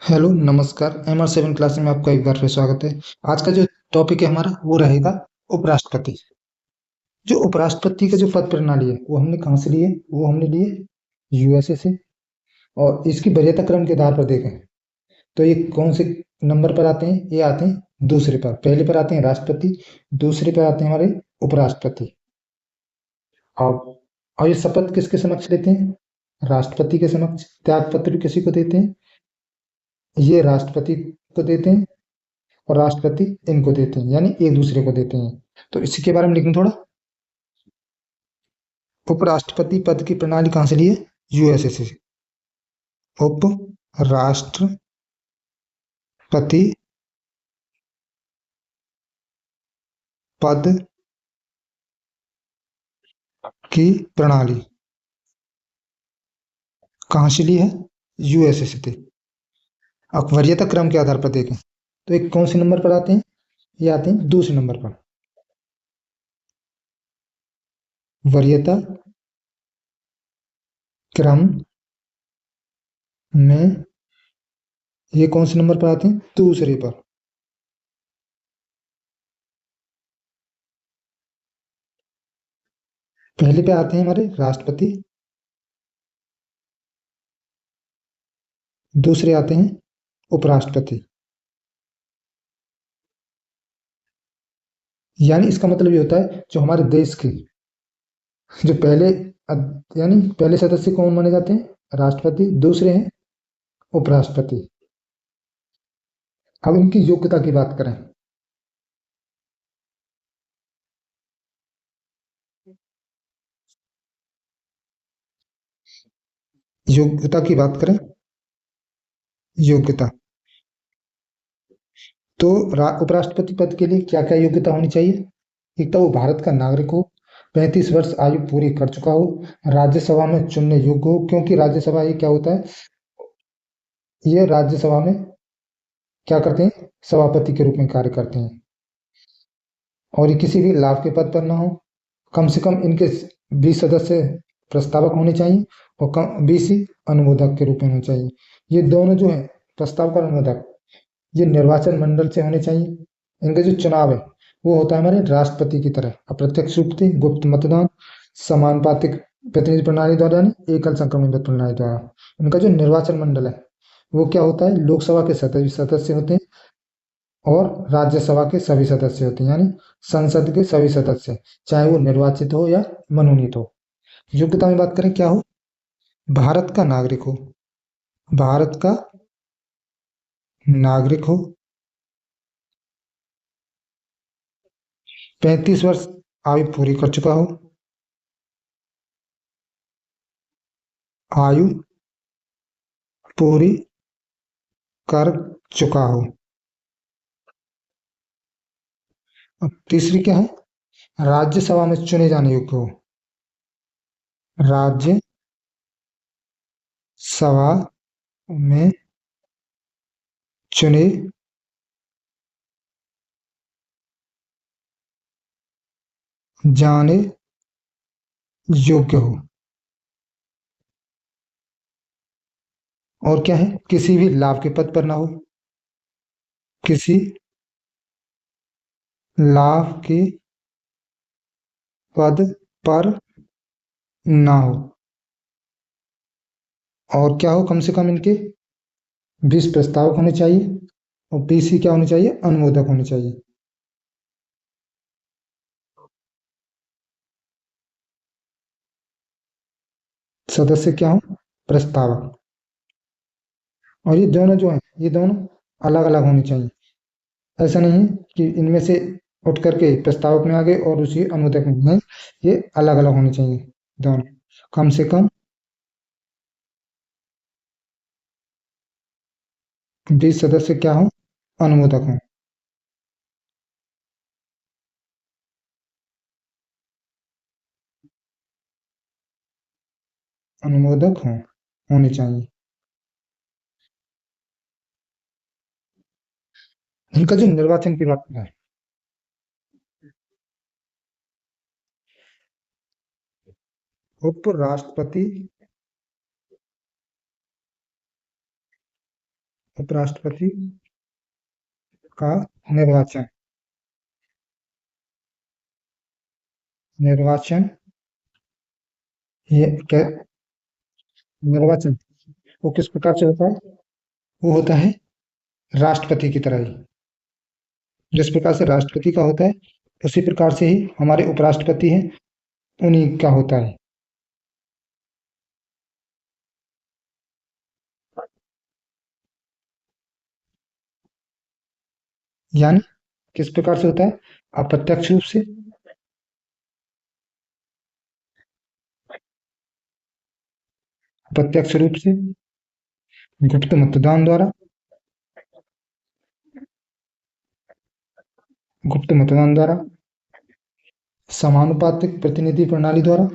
Hello नमस्कार। MR7 class में आपका एक बार फिर स्वागत है। आज का जो टॉपिक है हमारा वो रहेगा उपराष्ट्रपति। जो उपराष्ट्रपति का जो पद प्रणाली है वो हमने कहाँ से लिए? वो हमने लिए यूएसए से। और इसकी वरीयता क्रम के आधार पर देखें तो ये कौन से नंबर पर आते हैं? ये आते हैं दूसरे पर। पहले पर आते हैं राष्ट्रपति, दूसरे पर आते हैं हमारे उपराष्ट्रपति। और और ये शपथ किसके समक्ष लेते हैं? राष्ट्रपति के समक्ष। त्याग पत्र किसी को देते हैं? ये राष्ट्रपति को देते हैं और राष्ट्रपति इनको देते हैं, यानी एक दूसरे को देते हैं। तो इसी के बारे में लिखें थोड़ा। उपराष्ट्रपति पद की प्रणाली कहाँ से ली है? यूएसए से। उप राष्ट्रपति पद की प्रणाली कहाँ से ली है? यूएसए से थी। अब वरीयता क्रम के आधार पर देखें तो एक कौन से नंबर पर आते हैं? ये आते हैं दूसरे नंबर पर। वरीयता क्रम में ये कौन से नंबर पर आते हैं? दूसरे पर। पहले पे आते हैं हमारे राष्ट्रपति, दूसरे आते हैं उपराष्ट्रपति। यानी इसका मतलब ये होता है जो हमारे देश की जो यानी पहले सदस्य कौन माने जाते हैं? राष्ट्रपति। दूसरे हैं उपराष्ट्रपति। अब इनकी योग्यता की बात करें। योग्यता की बात करें। योग्यता तो उपराष्ट्रपति पद के लिए क्या क्या योग्यता होनी चाहिए? एक तो वो भारत का नागरिक हो, 35 वर्ष आयु पूरी कर चुका हो, राज्यसभा में चुनने योग्य हो, क्योंकि राज्यसभा ये क्या होता है? ये राज्यसभा में क्या करते हैं? सभापति के रूप में कार्य करते हैं। और ये किसी भी लाभ के पद पर ना हो। कम से कम इनके 20 सदस्य प्रस्तावक होने चाहिए और कम 20 अनुमोदक के रूप में होने चाहिए। ये दोनों जो है प्रस्तावक और अनुमोदक, ये निर्वाचन मंडल से होने चाहिए। इनका जो चुनाव है वो होता है हमारे राष्ट्रपति की तरह अप्रत्यक्ष रूप से, गुप्त मतदान, समानुपातिक प्रतिनिधि प्रणाली द्वारा, यानी एकल संक्रमण प्रणाली द्वारा। इनका जो निर्वाचन मंडल है वो क्या होता है? लोकसभा के सभी सदस्य होते हैं और राज्यसभा के सभी सदस्य होते हैं, यानी संसद के सभी सदस्य, चाहे वो निर्वाचित हो या मनोनीत हो। योग्यता में बात करें क्या हो? भारत का नागरिक हो, भारत का नागरिक हो, 35 वर्ष आयु पूरी कर चुका हो, आयु पूरी कर चुका हो। अब तीसरी क्या है? राज्यसभा में चुने जाने योग्य हो, राज्यसभा में चुने जाने योग्य हो। और क्या है? किसी भी लाभ के पद पर ना हो, किसी लाभ के पद पर ना हो। और क्या हो? कम से कम इनके 20 प्रस्तावक होने चाहिए और 20 ही क्या होने चाहिए? अनुमोदक होने चाहिए। सदस्य क्या हो? प्रस्तावक। और ये दोनों जो हैं ये दोनों अलग अलग होने चाहिए। ऐसा नहीं है कि इनमें से उठ करके प्रस्तावक में आ गए और उसी अनुमोदक में नहीं, ये अलग अलग होने चाहिए दोनों। कम से कम 20 सदस्य क्या हो? अनुमोदक हों। अनुमोदक हों, होने चाहिए। इनका जो निर्वाचन की बात है, उपराष्ट्रपति उपराष्ट्रपति का निर्वाचन। निर्वाचन ये क्या? निर्वाचन वो किस प्रकार से होता है? वो होता है राष्ट्रपति की तरह ही। जिस प्रकार से राष्ट्रपति का होता है उसी प्रकार से ही हमारे उपराष्ट्रपति हैं, उन्हीं का होता है। यानी किस प्रकार से होता है? अप्रत्यक्ष रूप से, प्रत्यक्ष रूप से, गुप्त मतदान द्वारा, गुप्त मतदान द्वारा, समानुपातिक प्रतिनिधि प्रणाली द्वारा,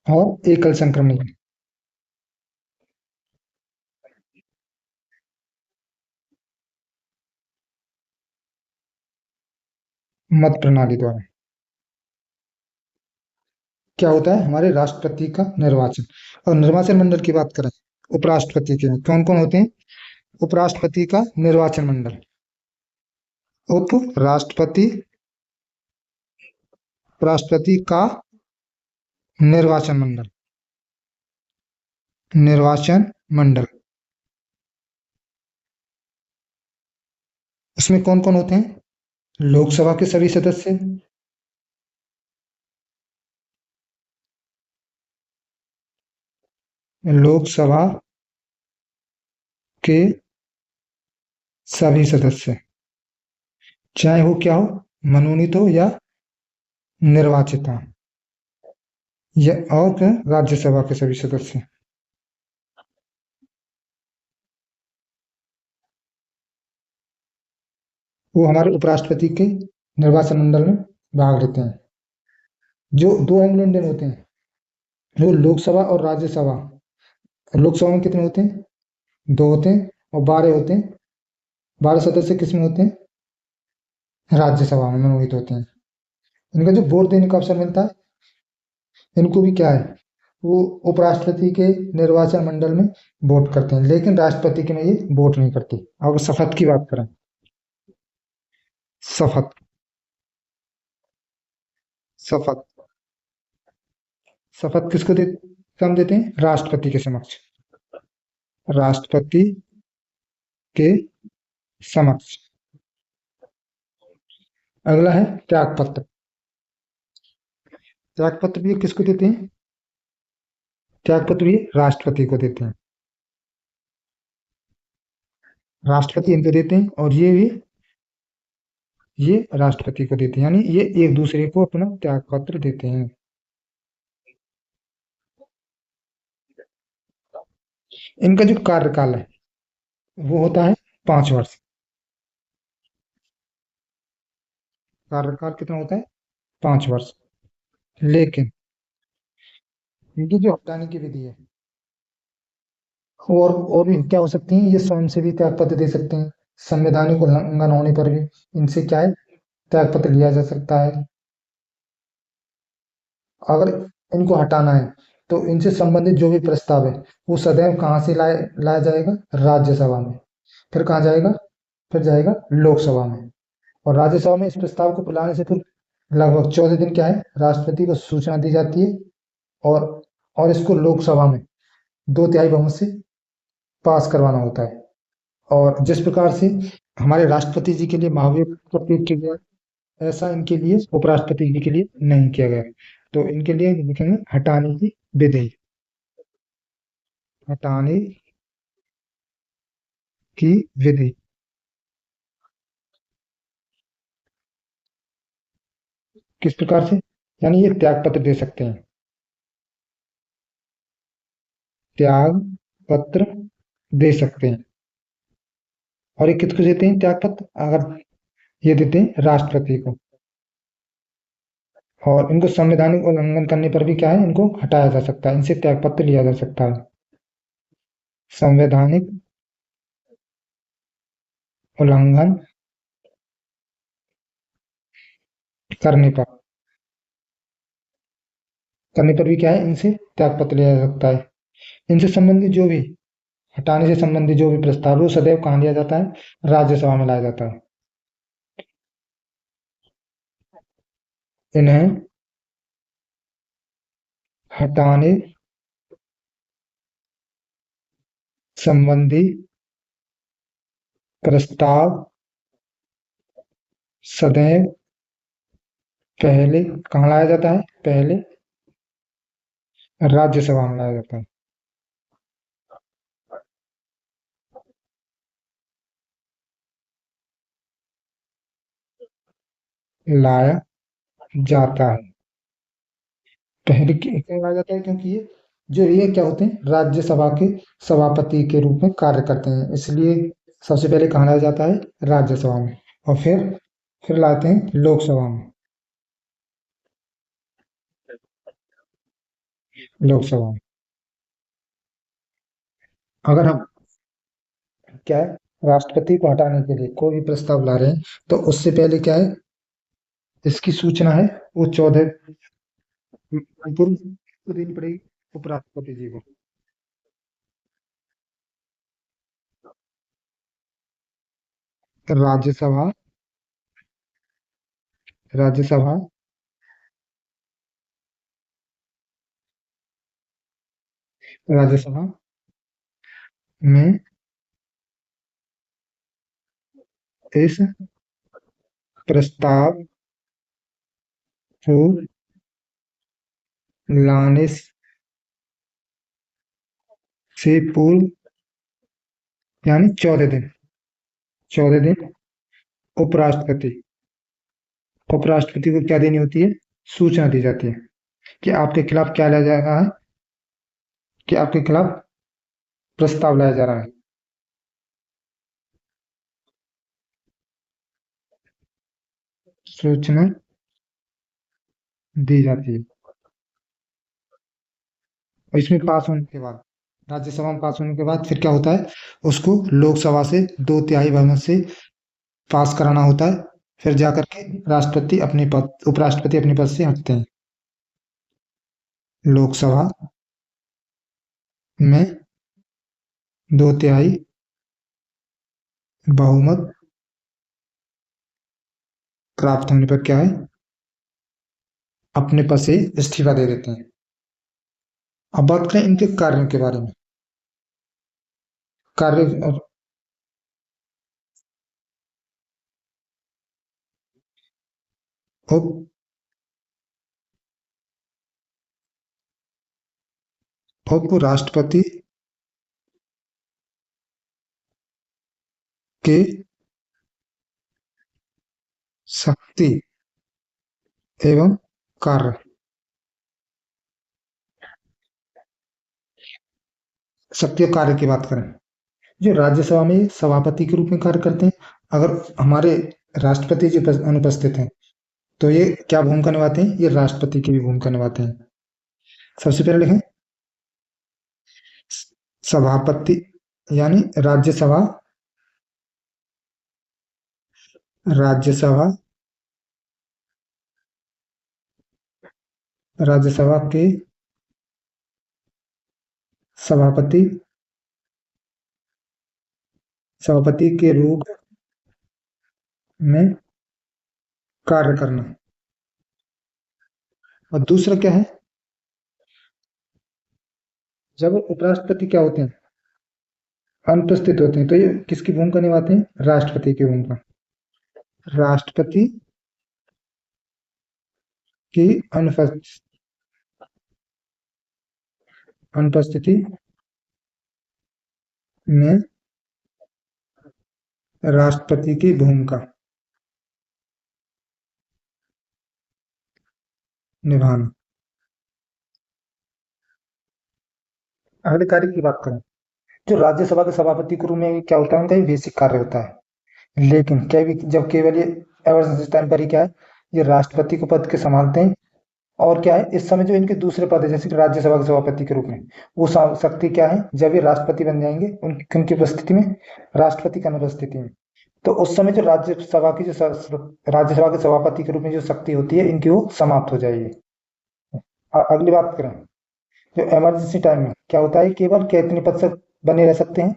और एकल संक्रमण मत प्रणाली द्वारा। क्या होता है? हमारे राष्ट्रपति का निर्वाचन। और निर्वाचन मंडल की बात करें, उपराष्ट्रपति के कौन कौन होते हैं? उपराष्ट्रपति का निर्वाचन मंडल, उपराष्ट्रपति, उपराष्ट्रपति का निर्वाचन मंडल, निर्वाचन मंडल। इसमें कौन कौन होते हैं? लोकसभा के सभी सदस्य, लोकसभा के सभी सदस्य, चाहे वो क्या हो, मनोनीत हो या निर्वाचित हो, या और क्या, राज्यसभा के सभी सदस्य। वो हमारे उपराष्ट्रपति के निर्वाचन मंडल में भाग लेते हैं। जो दो एंग्लो इंडियन होते हैं, जो लोकसभा और राज्यसभा। लोकसभा में कितने होते हैं? दो होते हैं। और 12 होते हैं। 12 सदस्य किसमें होते हैं? राज्यसभा में मनोनीत होते हैं। इनका जो वोट देने का अवसर मिलता है, इनको भी क्या है, वो उपराष्ट्रपति के निर्वाचन मंडल में वोट करते हैं, लेकिन राष्ट्रपति के में ये वोट नहीं करते। अब शपथ की बात करें, शपथ, शपथ, शपथ किसको दे, कम देते हैं? राष्ट्रपति के समक्ष, राष्ट्रपति के समक्ष। अगला है त्यागपत्र। त्यागपत्र भी किसको देते हैं? त्यागपत्र भी राष्ट्रपति को देते हैं। राष्ट्रपति इनको देते हैं और ये राष्ट्रपति को देते हैं, यानी ये एक दूसरे को अपना त्यागपत्र देते हैं। इनका जो कार्यकाल है वो होता है 5 वर्ष। कार्यकाल कितना होता है? 5 वर्ष। लेकिन इनकी जो हटाने की विधि है, और भी क्या हो सकती है? ये स्वयं से भी त्यागपत्र दे सकते हैं। संवैधानिक उल्लंघन होने पर भी इनसे क्या है, त्यागपत्र लिया जा सकता है। अगर इनको हटाना है तो इनसे संबंधित जो भी प्रस्ताव है वो सदैव कहाँ से लाया लाया जाएगा? राज्यसभा में। फिर कहाँ जाएगा? फिर जाएगा लोकसभा में। और राज्यसभा में इस प्रस्ताव को लाने से फिर लगभग 14 दिन क्या है, राष्ट्रपति को सूचना दी जाती है। और और इसको लोकसभा में 2/3 बहुमत से पास करवाना होता है। और जिस प्रकार से हमारे राष्ट्रपति जी के लिए महावीर का प्रयोग किया गया है, ऐसा इनके लिए उपराष्ट्रपति जी के लिए नहीं किया गया है। तो इनके लिए लिखेंगे हटाने की विधि, हटाने की विधि। किस प्रकार से? यानी ये त्याग पत्र दे सकते हैं, त्याग पत्र दे सकते हैं। और ये किसको देते हैं त्याग पत्र? अगर ये देते हैं राष्ट्रपति को। और इनको संवैधानिक उल्लंघन करने पर भी क्या है, इनको हटाया जा सकता है, इनसे त्याग पत्र लिया जा सकता है। संवैधानिक उल्लंघन करने पर भी क्या है, इनसे त्याग पत्र लिया जा सकता है। इनसे संबंधित जो भी, हटाने से संबंधित जो भी प्रस्ताव है वो सदैव कहाँ लिया जाता है, राज्यसभा में लाया जाता है। इन्हें हटाने संबंधी प्रस्ताव सदैव पहले कहाँ लाया जाता है, पहले राज्यसभा में लाया जाता है। लाया जाता है, पहले क्यों लाया जाता है, क्योंकि ये क्या होते हैं, राज्यसभा के सभापति के रूप में कार्य करते हैं, इसलिए सबसे पहले कहाँ लाया जाता है, राज्यसभा में, और फिर लाते हैं लोकसभा में, लोकसभा में। अगर हम क्या है, राष्ट्रपति को हटाने के लिए कोई भी प्रस्ताव ला रहे हैं, तो उससे पहले क्या है, इसकी सूचना है वो 14 पूर्व को देनी पड़ेगी उपराष्ट्रपति जी को। राज्यसभा राज्यसभा राज्यसभा में इस प्रस्ताव को लाने से पूर्व, यानी 14 दिन, 14 दिन उपराष्ट्रपति उपराष्ट्रपति को क्या देनी होती है, सूचना दी जाती है कि आपके खिलाफ क्या लाया जा रहा है, कि आपके खिलाफ प्रस्ताव लाया जा रहा है। सूचना दी जाती है, और इसमें पास होने के बाद, राज्यसभा में पास होने के बाद फिर क्या होता है, उसको लोकसभा से 2/3 बहुमत से पास कराना होता है, फिर जाकर के राष्ट्रपति अपने पद उपराष्ट्रपति अपने पद से हटते हैं। लोकसभा में 2/3 बहुमत प्राप्त होने पर क्या है, अपने पद से इस्तीफा दे देते हैं। अब बात करें इनके कार्यों के बारे में। कार्य उप उपराष्ट्रपति के शक्ति एवं कार्य, शक्ति और कार्य की बात करें, जो राज्यसभा में सभापति के रूप में कार्य करते हैं, अगर हमारे राष्ट्रपति जी अनुपस्थित हैं, तो ये क्या भूमिका निभाते हैं, ये राष्ट्रपति की भी भूमिका निभाते हैं। सबसे पहले लिखें सभापति, यानी राज्यसभा राज्यसभा राज्यसभा के सभापति सभापति के रूप में कार्य करना। और दूसरा क्या है, जब उपराष्ट्रपति क्या होते हैं, अनुपस्थित होते हैं, तो ये किसकी भूमिका निभाते हैं, राष्ट्रपति की भूमिका। राष्ट्रपति की अनुपस्थिति में राष्ट्रपति की भूमिका निभाना। अगले कार्य की बात करें, जो राज्यसभा के सभापति के रूप में क्या होता है, उनका ये बेसिक कार्य होता है, लेकिन जब केवल ये इमरजेंसी टाइम पर ही क्या है, ये राष्ट्रपति को पद के संभालते हैं, और क्या है, इस समय जो इनके दूसरे पद है जैसे कि राज्यसभा के सभापति के रूप में, वो शक्ति क्या है, जब ये राष्ट्रपति बन जाएंगे उनकी उपस्थिति में, राष्ट्रपति की अनुपस्थिति में, तो उस समय जो राज्यसभा की जो राज्यसभा के सभापति के रूप में जो शक्ति होती है इनकी, वो समाप्त हो जाएगी। अगली बात करें, जो इमरजेंसी टाइम में क्या होता है, केवल कितने पद तक बने रह सकते हैं,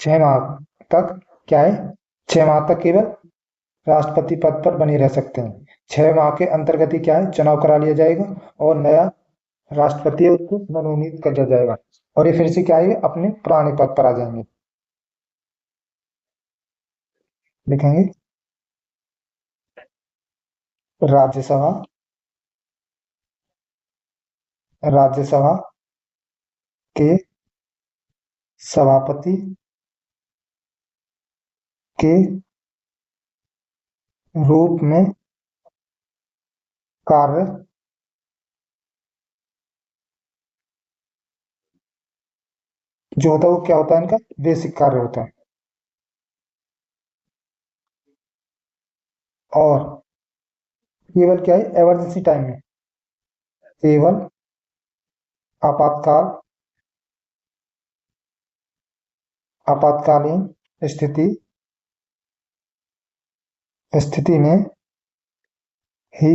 6 माह तक। क्या है, 6 माह तक केवल राष्ट्रपति पद पर बने रह सकते हैं। 6 माह के अंतर्गत ही क्या है, चुनाव करा लिया जाएगा और नया राष्ट्रपति है उसको मनोनीत कर दिया जाएगा, और ये फिर से क्या है, अपने पुराने पद पर आ जाएंगे। लिखेंगे, राज्यसभा, राज्यसभा के सभापति के रूप में कार्य जो होता है, वो क्या होता है, इनका बेसिक कार्य होता है। और केवल क्या है, इमरजेंसी टाइम में, केवल आपातकाल, आपातकालीन स्थिति स्थिति में ही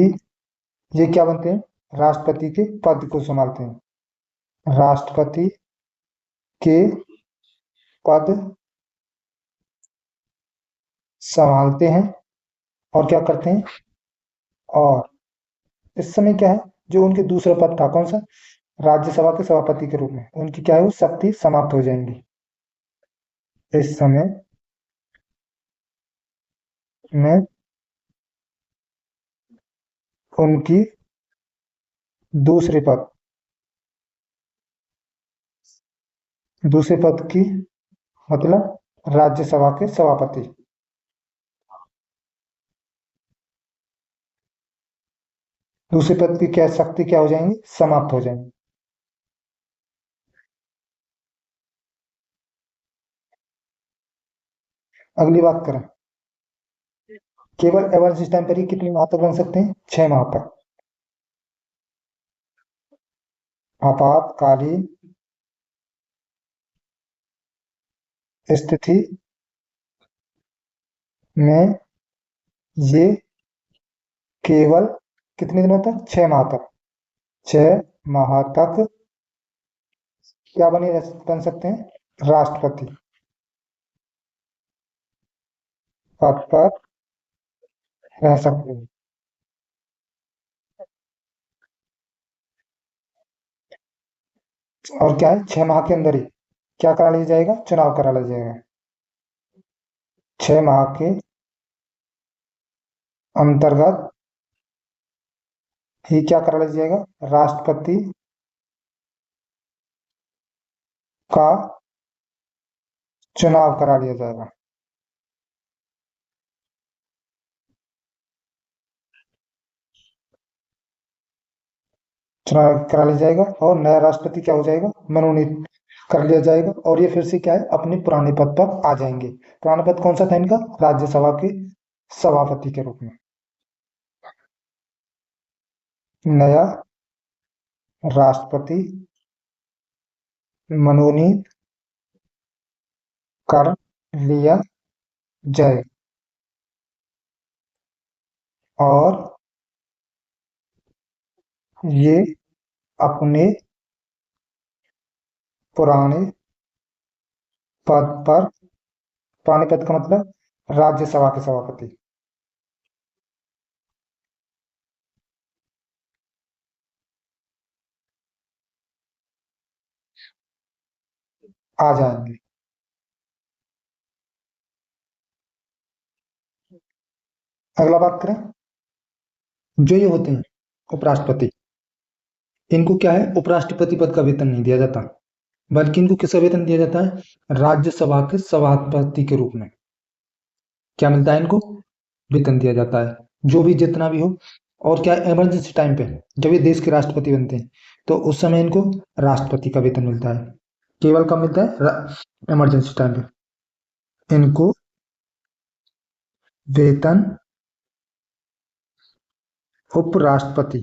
ये क्या बनते हैं, राष्ट्रपति के पद को संभालते हैं। राष्ट्रपति के पद संभालते हैं और क्या करते हैं, और इस समय क्या है, जो उनके दूसरा पद था कौन सा, राज्यसभा के सभापति के रूप में, उनकी क्या है, वो शक्ति समाप्त हो जाएंगी। इस समय में उनकी दूसरे पद दूसरे पद की मतलब राज्यसभा के सभापति, दूसरे पद की क्या शक्ति क्या हो जाएंगी, समाप्त हो जाएंगी। अगली बात करें, केवल इमरजेंसी टाइम पर ही कितनी माह तक बन सकते हैं, 6 माह तक। आपातकालीन स्थिति में ये केवल कितने दिनों तक, 6 माह तक, 6 माह तक क्या बन सकते हैं, राष्ट्रपति पद पर रह सकते हैं। और क्या है, 6 माह के अंदर ही क्या करा लिया जाएगा, चुनाव करा लिया जाएगा। 6 माह के अंतर्गत ही क्या करा लिया जाएगा, राष्ट्रपति का चुनाव करा लिया जाएगा। चुनाव करा लिया जाएगा और नया राष्ट्रपति क्या हो जाएगा, मनोनीत कर लिया जाएगा, और ये फिर से क्या है, अपने पुराने पद पर आ जाएंगे। पुराना पद कौन सा था इनका, राज्यसभा के सभापति के रूप में। नया राष्ट्रपति मनोनीत कर लिया जाए और ये अपने पुराने पद पर, पुराने पद का मतलब राज्यसभा के सभापति, आ जाएंगे। अगला बात करें, जो ये होते हैं उपराष्ट्रपति, इनको क्या है, उपराष्ट्रपति पद का वेतन नहीं दिया जाता, बल्कि इनको किसका वेतन दिया जाता है, राज्यसभा के सभापति के रूप में क्या मिलता है, इनको वेतन दिया जाता है, जो भी जितना भी हो। और क्या, इमरजेंसी टाइम पे जब ये देश के राष्ट्रपति बनते हैं तो उस समय इनको राष्ट्रपति का वेतन मिलता है। केवल कब मिलता है, इमरजेंसी टाइम पे इनको वेतन उपराष्ट्रपति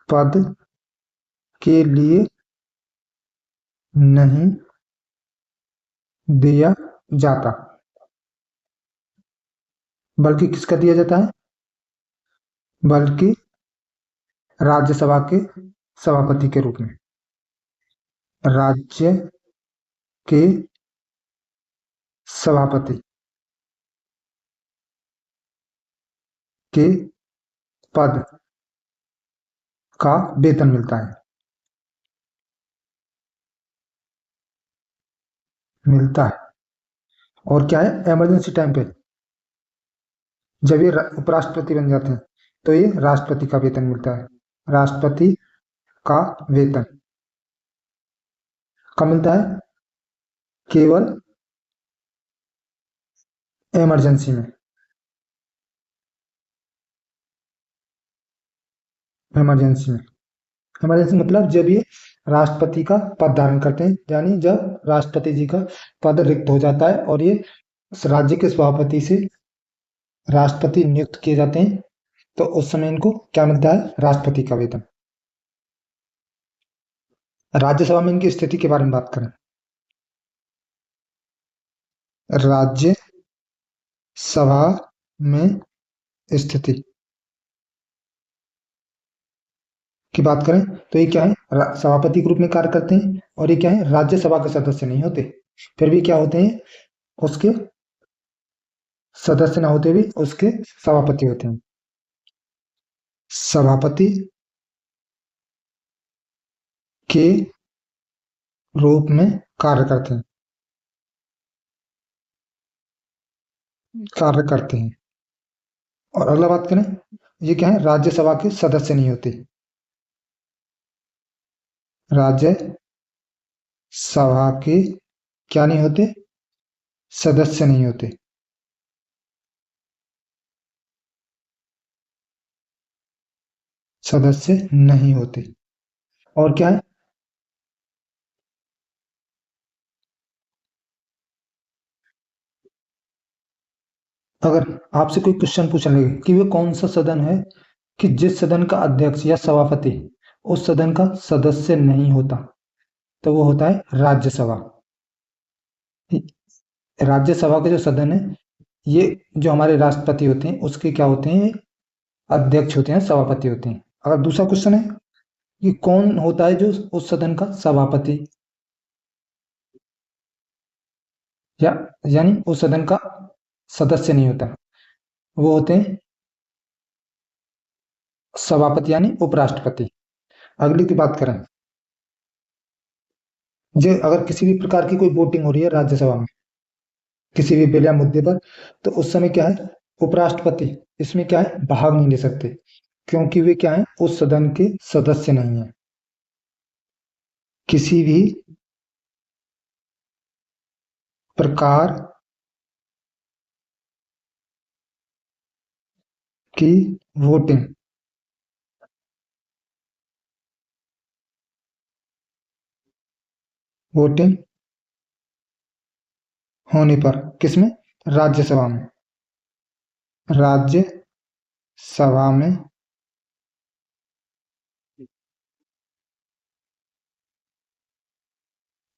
पद के लिए नहीं दिया जाता, बल्कि किसका दिया जाता है? बल्कि राज्यसभा के सभापति के रूप में। राज्य के सभापति के पद का वेतन मिलता है, मिलता है। और क्या है, इमरजेंसी टाइम पे जब ये उपराष्ट्रपति बन जाते हैं तो ये राष्ट्रपति का वेतन मिलता है। राष्ट्रपति का वेतन कब मिलता है? केवल इमरजेंसी में। इमरजेंसी में, इमरजेंसी मतलब जब ये राष्ट्रपति का पद धारण करते हैं, यानी जब राष्ट्रपति जी का पद रिक्त हो जाता है और ये उस राज्य के सभापति से राष्ट्रपति नियुक्त किए जाते हैं, तो उस समय इनको क्या मिलता है? राष्ट्रपति का वेतन। राज्यसभा में इनकी स्थिति के बारे में बात करें, राज्य सभा में स्थिति की बात करें तो ये क्या है? सभापति के रूप में कार्य करते हैं और ये क्या है? राज्यसभा के सदस्य नहीं होते, फिर भी क्या होते हैं? उसके सदस्य ना होते हुए उसके सभापति होते हैं। सभापति के रूप में कार्य करते हैं, कार्य करते हैं। और अगला बात करें, ये क्या है? राज्यसभा के सदस्य नहीं होते। राज्यसभा के क्या नहीं होते? सदस्य नहीं होते। सदस्य नहीं होते। और क्या है? अगर आपसे कोई क्वेश्चन पूछा लगे कि वे कौन सा सदन है कि जिस सदन का अध्यक्ष या सभापति उस सदन का सदस्य नहीं होता, तो वो होता है राज्यसभा। राज्यसभा के जो सदन है, ये जो हमारे राष्ट्रपति होते हैं उसके क्या होते हैं? अध्यक्ष होते हैं, सभापति होते हैं। अगर दूसरा क्वेश्चन है कि कौन होता है जो उस सदन का सभापति या यानी उस सदन का सदस्य नहीं होता, वो होते हैं सभापति यानी उपराष्ट्रपति। अगली की बात करें, जो अगर किसी भी प्रकार की कोई वोटिंग हो रही है राज्यसभा में किसी भी बिल या मुद्दे पर, तो उस समय क्या है? उपराष्ट्रपति इसमें क्या है? भाग नहीं ले सकते, क्योंकि वे क्या है? उस सदन के सदस्य नहीं है। किसी भी प्रकार की वोटिंग वोटिंग होने पर किसमें? राज्यसभा में। राज्यसभा में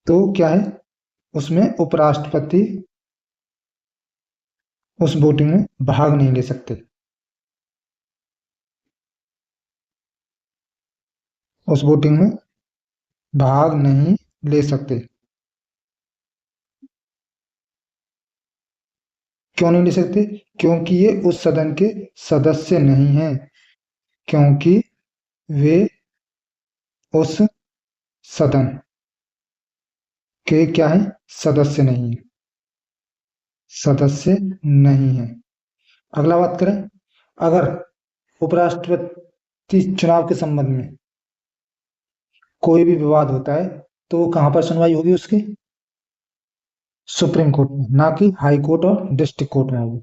तो क्या है? उसमें उपराष्ट्रपति उस वोटिंग में भाग नहीं ले सकते। उस वोटिंग में भाग नहीं ले सकते। क्यों नहीं ले सकते? क्योंकि ये उस सदन के सदस्य नहीं हैं। क्योंकि वे उस सदन के क्या है? सदस्य नहीं है। सदस्य नहीं है। अगला बात करें, अगर उपराष्ट्रपति चुनाव के संबंध में कोई भी विवाद होता है, तो वो कहां पर सुनवाई होगी उसकी? सुप्रीम कोर्ट में, ना कि हाई कोर्ट और डिस्ट्रिक्ट कोर्ट में होगी।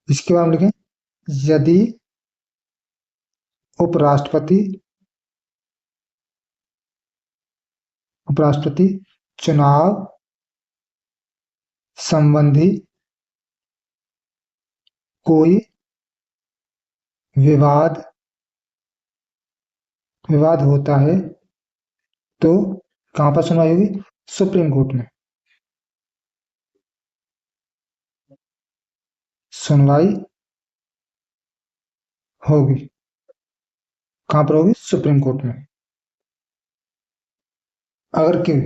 इसके बाद हम लिखें, यदि उपराष्ट्रपति उपराष्ट्रपति चुनाव संबंधी कोई विवाद विवाद होता है तो कहाँ पर सुनवाई होगी? सुप्रीम कोर्ट में सुनवाई होगी। कहाँ पर होगी? सुप्रीम कोर्ट में। अगर क्यों,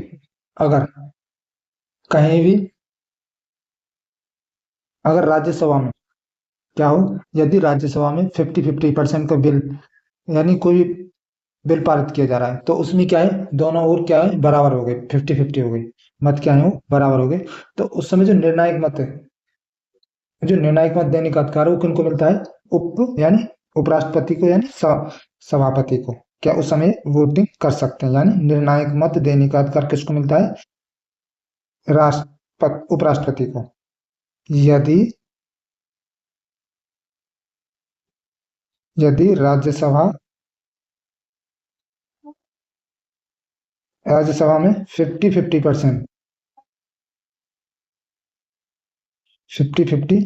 अगर कहीं भी, अगर राज्यसभा में क्या हो, यदि राज्यसभा में 50-50% का बिल, यानी कोई बिल पारित किया जा रहा है, तो उसमें क्या है, दोनों ओर क्या है, बराबर हो गए, 50-50 हो गई, मत क्या है वो बराबर हो गए। तो उस समय जो निर्णायक मत है, जो निर्णायक मत देने का अधिकार है, वो किनको मिलता है? उप यानी उपराष्ट्रपति को, यानी सभापति को। क्या उस समय वोटिंग कर सकते हैं, यानी निर्णायक मत देने का अधिकार किसको मिलता है? उपराष्ट्रपति को। यदि यदि राज्यसभा में 50-50%, 50-50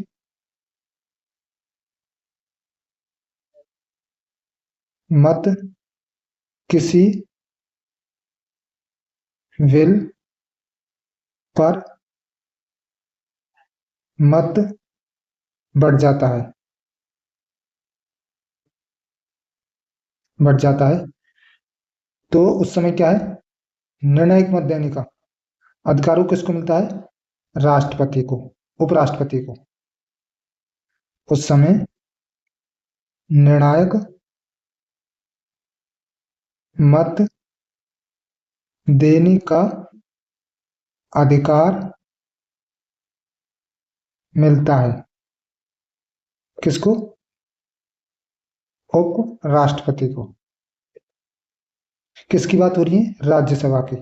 मत किसी बिल पर मत बढ़ जाता है, बढ़ जाता है, तो उस समय क्या है, निर्णायक मत देने का अधिकार वो किसको मिलता है? राष्ट्रपति को, उपराष्ट्रपति को। उस समय निर्णायक मत देने का अधिकार मिलता है किसको? उपराष्ट्रपति को। किसकी बात हो रही है? राज्यसभा की।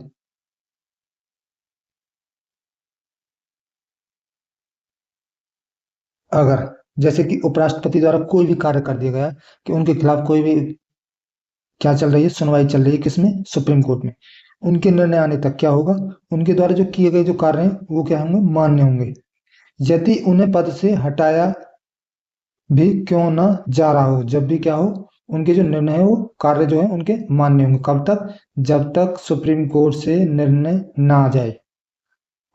अगर जैसे कि उपराष्ट्रपति द्वारा कोई भी कार्य कर दिया गया, कि उनके खिलाफ कोई भी क्या चल रही है, सुनवाई चल रही है, किसमें? सुप्रीम कोर्ट में। उनके निर्णय आने तक क्या होगा, उनके द्वारा जो किए गए जो कार्य हैं वो क्या होंगे? मान्य होंगे। यदि उन्हें पद से हटाया भी क्यों ना जा रहा हो, जब भी क्या हो, उनके जो निर्णय है वो कार्य जो है उनके मान्य होंगे। कब तक? जब तक सुप्रीम कोर्ट से निर्णय ना आ जाए।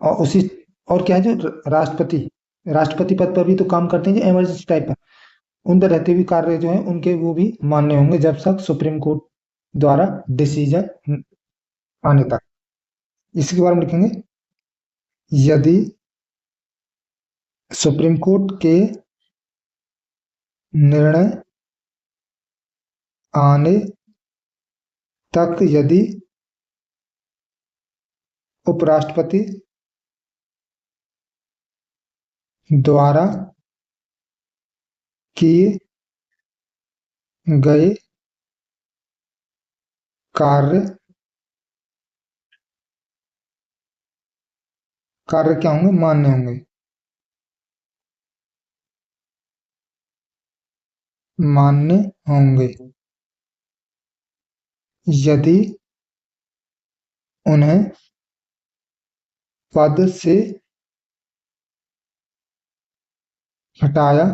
और उसी, और क्या है, जो राष्ट्रपति, राष्ट्रपति पद पर भी तो काम करते हैं, जो इमरजेंसी टाइप का, उन पर रहते हुए कार्य जो है उनके वो भी मान्य होंगे, जब तक सुप्रीम कोर्ट द्वारा डिसीजन आने तक। इसके बारे में लिखेंगे, यदि सुप्रीम कोर्ट के निर्णय आने तक यदि उपराष्ट्रपति द्वारा किए गए कार्य, कार्य क्या होंगे? मान्य होंगे। मान्य होंगे यदि उन्हें पद से हटाया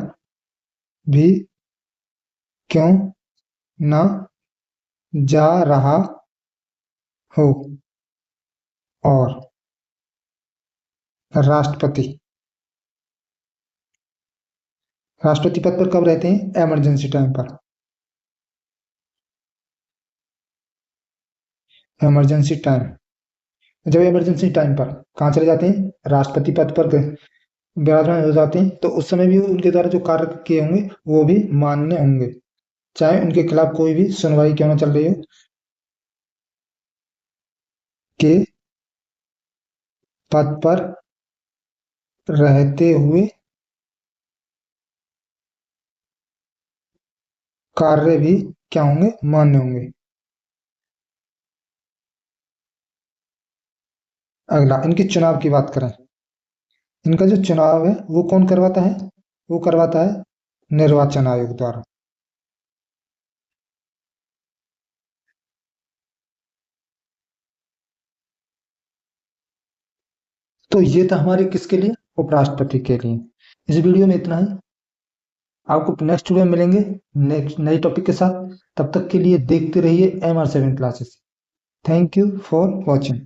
भी क्यों न जा रहा हो, और राष्ट्रपति, राष्ट्रपति पद पर कब रहते हैं? इमरजेंसी टाइम पर। इमरजेंसी टाइम, जब इमरजेंसी टाइम पर कहाँ चले जाते हैं? राष्ट्रपति पद पर विराजमान हो जाते हैं, तो उस समय भी उनके द्वारा जो कार्य किए होंगे वो भी मान्य होंगे, चाहे उनके खिलाफ कोई भी सुनवाई क्यों ना चल रही हो, के पद पर रहते हुए कार्य भी क्या होंगे? मान्य होंगे। अगला, इनके चुनाव की बात करें। इनका जो चुनाव है वो कौन करवाता है? वो करवाता है निर्वाचन आयोग द्वारा। तो ये था हमारे किसके लिए? उपराष्ट्रपति के लिए। इस वीडियो में इतना ही। आपको नेक्स्ट वीडियो में मिलेंगे नेक्स्ट नए टॉपिक के साथ। तब तक के लिए देखते रहिए MR7 classes. Thank you for watching.